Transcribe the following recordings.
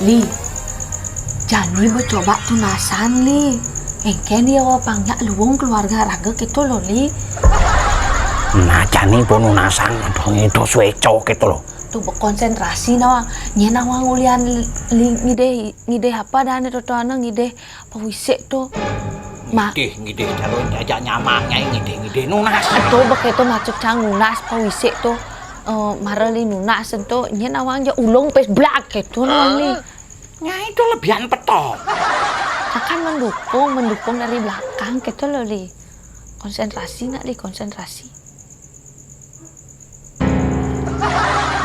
Li, Jani mau coba tunasan Li. Engke dia panggak luwung keluarga raga gitu loh Li. Nah Jani pun tunasan dong itu sueco gitu loh. Tuh berkonsentrasi nawang, nyenawang ulian ngide apa dan itu anak ngide pawisik tuh. Ngide jalur jajak nyamanya ngide nunas. Tuh begitu macet cang nunas pawisik tuh. Marali nunas tuh nyenawang aja ulung pes blak gitu nawang Li. Nyai itu lebihan petok. Akan mendukung dari belakang gitu loh Li. Konsentrasi nak Li, konsentrasi.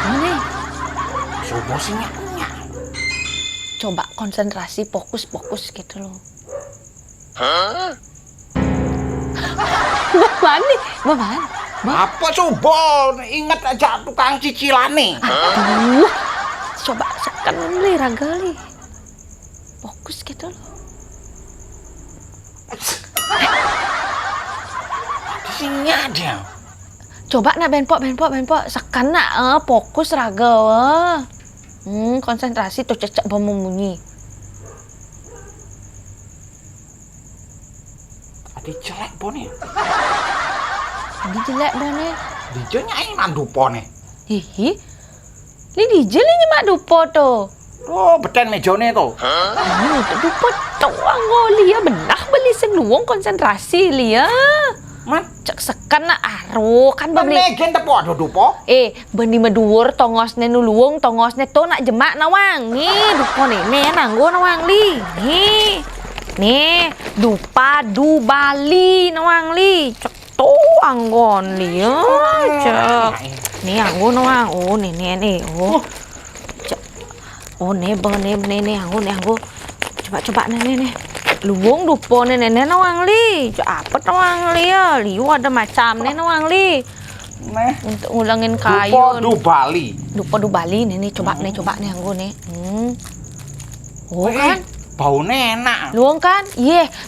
Ini Subuh sih coba konsentrasi, fokus gitu loh. Bahan nih, bahan. Apa Subuh? Ingat aja tukang cicilan nih. Aduh, coba sekan Li, raga Li. Fokus gitu loh. Disini aja. Coba nak benpok, sekan nak fokus raga. Konsentrasi tuh cecak memunyi. Adi jelek bone. Adi jelek bone. Dijo nyai mandupone. Hihi. Li dijel ini mak dupo tuh. Oh, beten mejone tuh. Dupo tuh angoli ya benah beli senuwung konsentrasi li ya. Man, cek sekan nak aro kan beli. Megen tepo aduh dupo. Benih meduur tongosne nuluwung tongosne to nak jemak nawang. Nih dupo nih nanggo nawang li. Nih Dupa Dubali nawang li. Cek to anggon li ya. Cek. Nih anggo nawang. Oh nih. Oh. Cek. Oh nih anggo. Coba nih. Luwung dupo nenek nawang li. Apa nawang li ya? Liu ada macam nawang li. Untuk ngulangin kayu. Dupa Dubali. Nih coba nih anggo nih. Oh kan? Baunya enak. Luwung kan?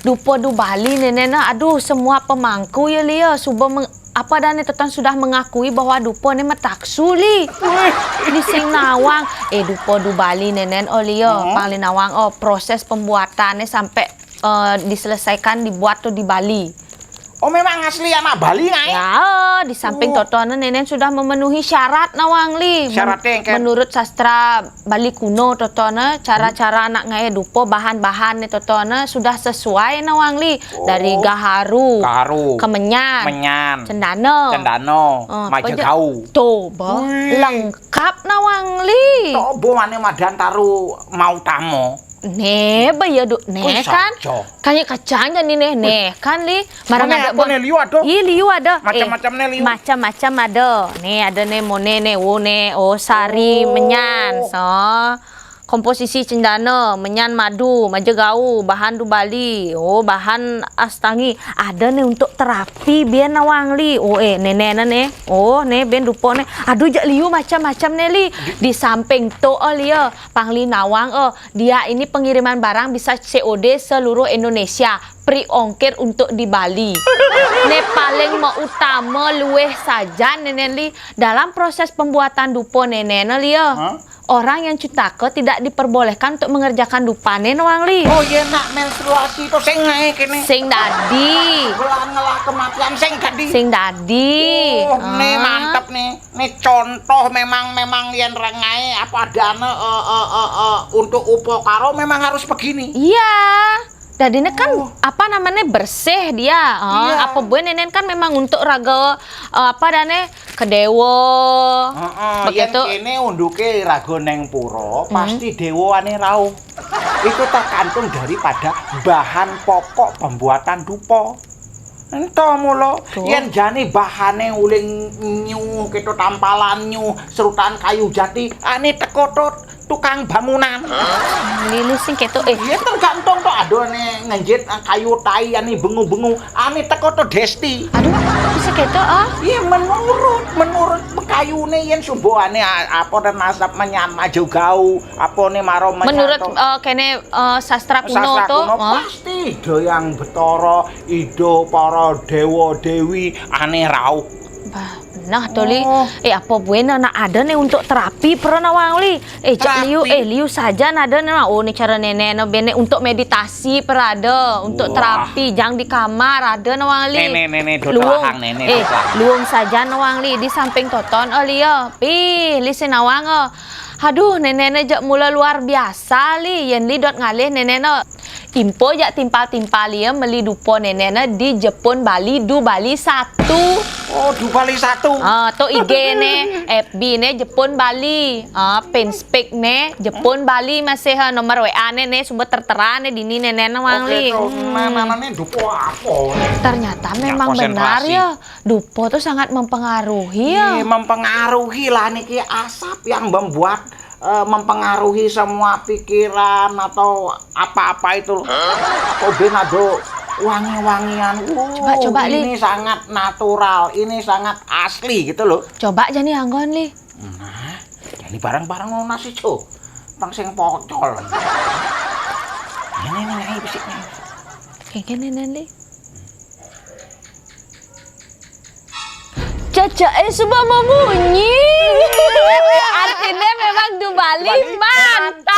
Dupa Dubali nenek. Aduh, semua pemangku ya li ya. Apa dan tetan sudah mengakui bahwa dupo ne metaksu li. Ini sing nawang. Dupa Dubali nenen olio pangli nawang proses pembuatannya sampai diselesaikan dibuat tuh di Bali. Oh memang asli anak Bali nggak ya? Ya, di samping totoana nenen sudah memenuhi syarat nawang li. Syaratnya menurut Sastra Bali Kuno totoana cara-cara anak ngaya dupo bahan-bahan nih totoana sudah sesuai nawang li. Dari gaharu, kemenyan, cendano, majegau. Tuh, lengkap nawang li. Tuh, buane madan taru mau tamo. Kan kayak kacang jadi kan li marang ada liu ada. Liu ada macam-macam liu. Macam-macam ada. Ada mone sari menyan. So komposisi cendana, menyan madu, majegau, bahan Dubali, bahan astangi. Ada nih untuk terapi biar nawang li. Ben dupo aduh jak liu macam-macam li. Di samping to lia pangli nawang dia ini pengiriman barang bisa COD seluruh Indonesia. Pri-ongkir untuk di Bali. Paling mau utama luweh saja nenen li dalam proses pembuatan dupo nenen li ya. Orang yang cutake tidak diperbolehkan untuk mengerjakan dupane nawang li. Oh iya nak menstruasi itu sing naik ini. Sing dadi. Ngelah kematian sing dadi. Oh, mantap nih. Contoh memang yen rengai apa adanya untuk upakara memang harus begini. Iya. Jadi ini kan apa namanya bersih dia. Apa buat nenen kan memang untuk raga apa dane kedewo. Begitu. Ini unduke raga neng pura pasti dewane rauh. Itu tergantung daripada bahan pokok pembuatan dupa. Entah mula yen jane bahane uling nyu keto tampalan nyu serutan kayu jati ane teko tukang bangunan. Lili sing keto iya tergantung to adone ngenjit kayu tai ane bengu-bengu ane teko to desti. Aduh bisa keto iya menurut kayune yen sumboane apa dan nasab menyan maju gau apane maro menurut kene sastra kuno pasti doyang betara ido para dewa dewi ane rauh. Nah tuh li, apa buena nak ada nih untuk terapi pernah nawang li. Liu saja ada nih. Oh nih cara nenek bene untuk meditasi perada, untuk terapi jangan di kamar ada nawang li. Nenek dotelahang nenek. Luang saja nawang li di samping toton ya. Li sinawang Aduh nenek jak mula luar biasa li, yen li dot ngalih nenek impo jak timpal-timpal ya meli dupo nenek di Jepun Bali du Bali 1. Oh, du Bali 1. To IG ne, FB ne Jepun Bali. Penspek ne Jepun Bali masih nomor WA ne sumber tertera ne dini nenek nawang li. Namanya dupo apa? Ternyata memang benar ya, dupo tuh sangat mempengaruhi ya. Mempengaruhi lah niki asap yang mempengaruhi semua pikiran atau apa-apa itu. Atau benado wangi-wangian. Coba ini li. sangat natural, ini sangat asli gitu loh. Coba aja nih anggon li. Nah, jadi barang-barang mau nasi co, tang sing pocol. Ini bisiknya. Kayak gini li. Caca sudah membunyi. Artinya memang du Bali mantap.